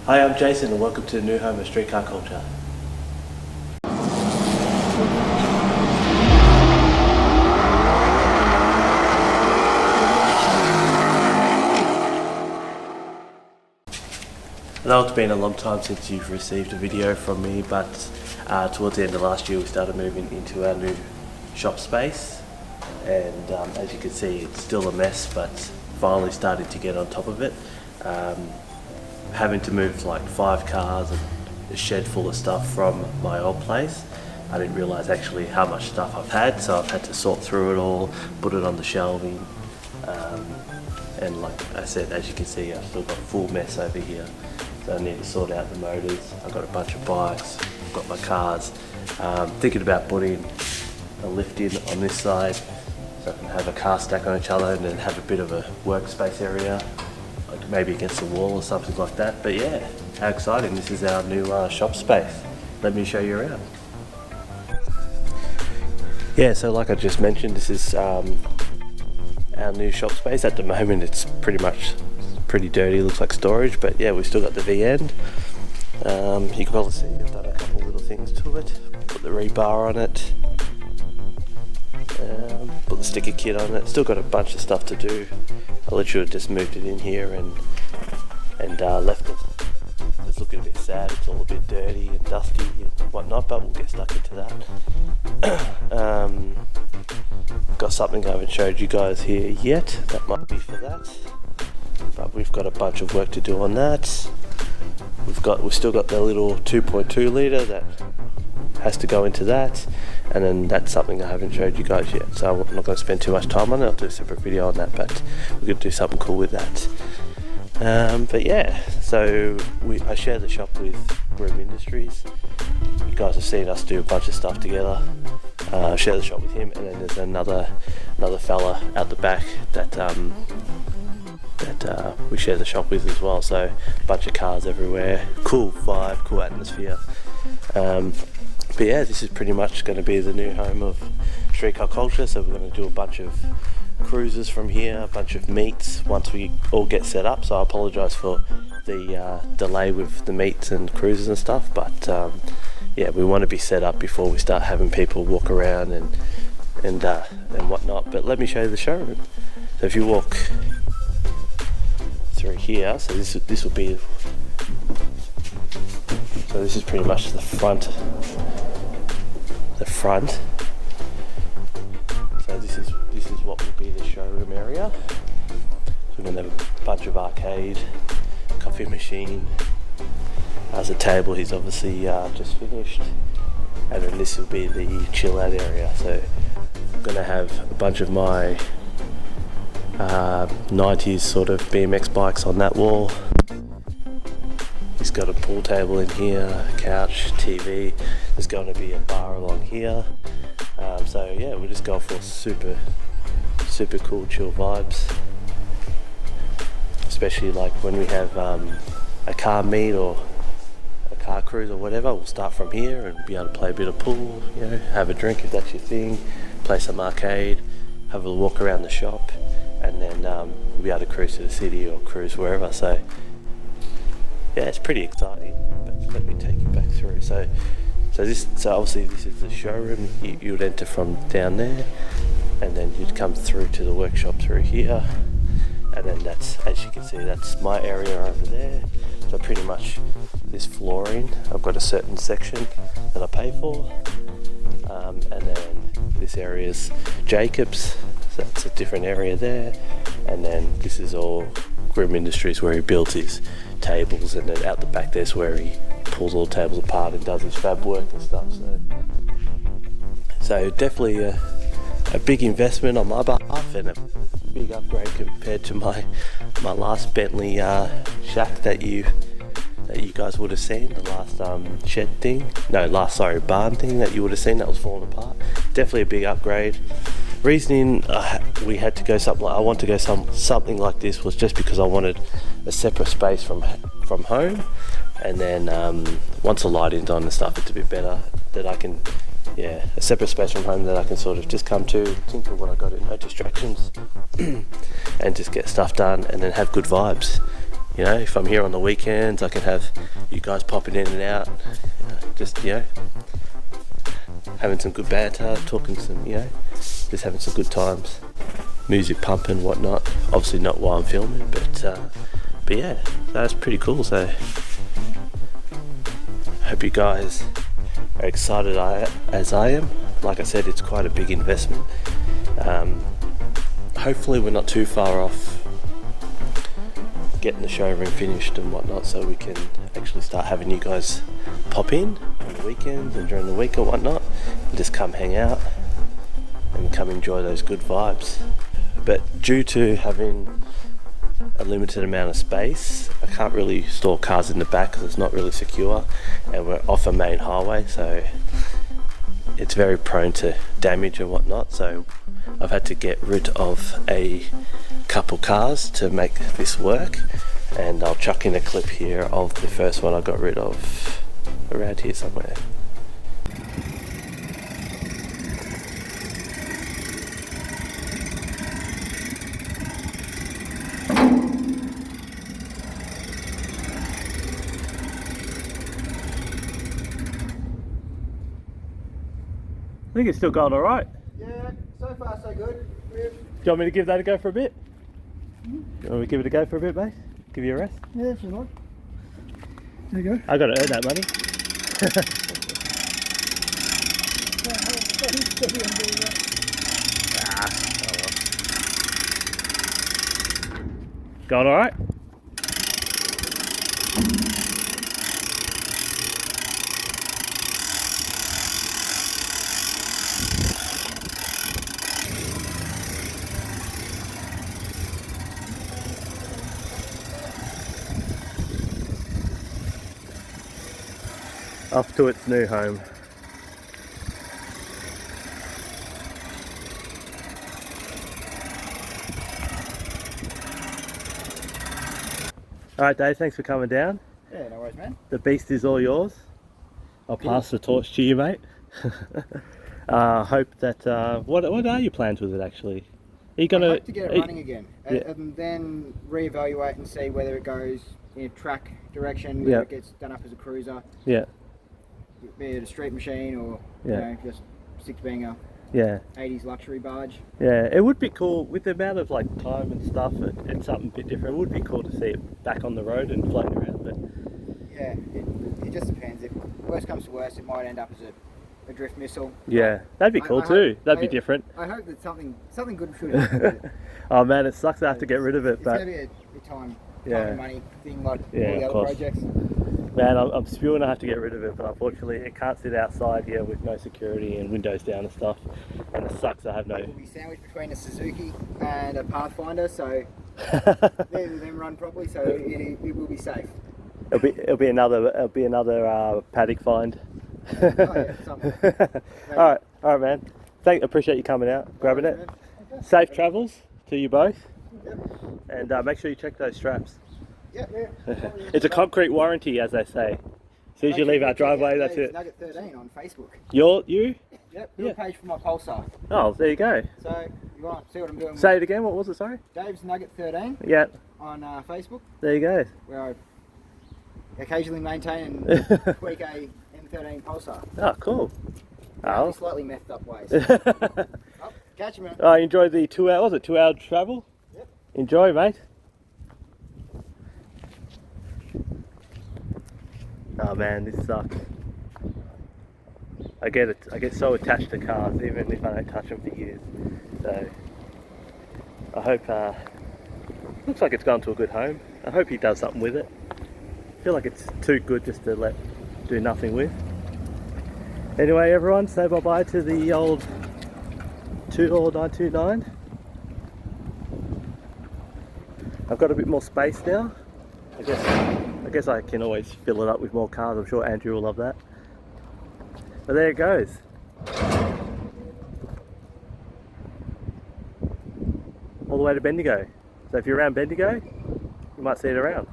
Hi, I'm Jason and welcome to the new home of streetcar culture. I know it's been a long time since you've received a video from me, but towards the end of last year we started moving into our new shop space, and as you can see it's still a mess, but finally starting to get on top of it. Having to move like 5 cars and a shed full of stuff from my old place. I didn't realise actually how much stuff I've had, so I've had to sort through it all, put it on the shelving, and like I said, as you can see, I've still got a full mess over here. So I need to sort out the motors. I've got a bunch of bikes, I've got my cars. Thinking about putting a lift in on this side so I can have a car stack on each other and then have a bit of a workspace area, like maybe against the wall or something like that. But yeah, how exciting. This is our new shop space. Let me show you around. Yeah, so like I just mentioned, this is our new shop space. At the moment it's pretty dirty, looks like storage, but yeah, we've still got the V end. You can probably see I've done a couple little things to it. Put the rebar on it, put the sticker kit on it. Still got a bunch of stuff to do. I literally just moved it in here and left it. It's looking a bit sad, it's all a bit dirty and dusty and whatnot, but we'll get stuck into that. Got something I haven't showed you guys here yet, that might be for that. But we've got a bunch of work to do on that. We've still got the little 2.2 litre that has to go into that, and then that's something I haven't showed you guys yet, so I'm not going to spend too much time on it. I'll do a separate video on that, but we're going to do something cool with that. But yeah, so I share the shop with Groom Industries. You guys have seen us do a bunch of stuff together. I share the shop with him, and then there's another fella out the back that we share the shop with as well. So a bunch of cars everywhere, cool vibe, cool atmosphere. But yeah, this is pretty much going to be the new home of streetcar culture. So we're going to do a bunch of cruises from here, a bunch of meets once we all get set up. So I apologise for the delay with the meets and cruises and stuff, but yeah, we want to be set up before we start having people walk around and whatnot. But let me show you the showroom. So if you walk through here, so this will be, so this is pretty much the front. So this is what will be the showroom area. So we're going to have a bunch of arcade, coffee machine. There's a table he's obviously just finished, and then this will be the chill out area. So I'm going to have a bunch of my 90s sort of BMX bikes on that wall. He's got a pool table in here, couch, TV. There's going to be a bar along here. So yeah, we'll just go for super cool chill vibes. Especially like when we have a car meet or a car cruise or whatever, we'll start from here and be able to play a bit of pool, you know, have a drink if that's your thing, play some arcade, have a walk around the shop, and then we'll be able to cruise to the city or cruise wherever. So yeah, it's pretty exciting. But let me take you back through. So obviously this is the showroom. You would enter from down there, and then you'd come through to the workshop through here, and then that's, as you can see, that's my area over there. So pretty much this flooring, I've got a certain section that I pay for, and then this area's Jacob's, so that's a different area there, and then this is all Groom Industries where he builds his tables, and then out the back there's where he pulls all the tables apart and does his fab work and stuff. So definitely a big investment on my behalf, and a big upgrade compared to my last Bentley shack that you guys would have seen, the last barn thing that you would have seen that was falling apart. Definitely a big upgrade. Reasoning we had to go I want to go something like this was just because I wanted a separate space from home, and then once the lighting's on and stuff, it's a bit better that I can, yeah, a separate space from home that I can sort of just come to, think of what I got in, no distractions, and just get stuff done and then have good vibes. You know, if I'm here on the weekends, I can have you guys popping in and out, just, you know, having some good banter, talking some, you know, just having some good times, music pumping, whatnot. Obviously not while I'm filming, but yeah, that's pretty cool. So I hope you guys are excited as I am. Like I said, it's quite a big investment. Hopefully we're not too far off getting the showroom finished and whatnot, so we can actually start having you guys pop in on the weekends and during the week or whatnot, and just come hang out and come enjoy those good vibes. But due to having a limited amount of space, I can't really store cars in the back because it's not really secure, and we're off a main highway, so it's very prone to damage and whatnot. So I've had to get rid of a couple cars to make this work, and I'll chuck in a clip here of the first one I got rid of around here somewhere. I think it's still going alright. Yeah, so far so good. Do you want me to give that a go for a bit? You want me to give it a go for a bit, mate? Give you a rest? Yeah, if you like. There you go. I got to earn that money. Oh well. Going alright? Off to its new home. Alright Dave, thanks for coming down. Yeah, no worries, man. The beast is all yours. I'll pass the torch to you, mate. Hope that, what are your plans with it actually? Are you gonna... I hope to get it running again, and then reevaluate and see whether it goes in a track direction, whether it gets done up as a cruiser. Yeah. Be it a street machine or you know, just stick to being a 80s luxury barge. Yeah, it would be cool with the amount of like time and stuff. It's something a bit different. It would be cool to see it back on the road and floating around. But yeah, it just depends. If worst comes to worst, it might end up as a drift missile. Yeah, that'd be cool too. That'd be different. I hope that something good should happen with it. Oh man, it sucks to have to get rid of it. It's but going to be a time and money thing like all the other projects. Man, I'm spewing I have to get rid of it, but unfortunately it can't sit outside here with no security and windows down and stuff. And it sucks I have no... It will be sandwiched between a Suzuki and a Pathfinder, so them run properly, so it will be safe. It'll be another paddock find. Oh yeah, something. All right, man. Appreciate you coming out, grabbing it. Okay. Safe travels to you both. Yep. And make sure you check those straps. Yeah. It's a concrete warranty, as they say. As soon as you leave our driveway, that's it. Nugget 13 on Facebook. You? Yep, your page for my Pulsar. Oh, there you go. So, you want to see what I'm doing? Say it again, what was it, sorry? Dave's Nugget 13. Yeah. On Facebook. There you go. Where I occasionally maintain and tweak a M13 Pulsar. Oh, cool. In slightly methed up ways. Oh, catch you, man. I enjoyed the 2 hour, was it 2 hour travel? Yep. Enjoy, mate. Oh man, this sucks. I get so attached to cars, even if I don't touch them for years. So I hope. Looks like it's gone to a good home. I hope he does something with it. I feel like it's too good just to do nothing with. Anyway, everyone, say bye bye to the old 20929. I've got a bit more space now. I guess I can always fill it up with more cars. I'm sure Andrew will love that. But there it goes. All the way to Bendigo. So if you're around Bendigo, you might see it around.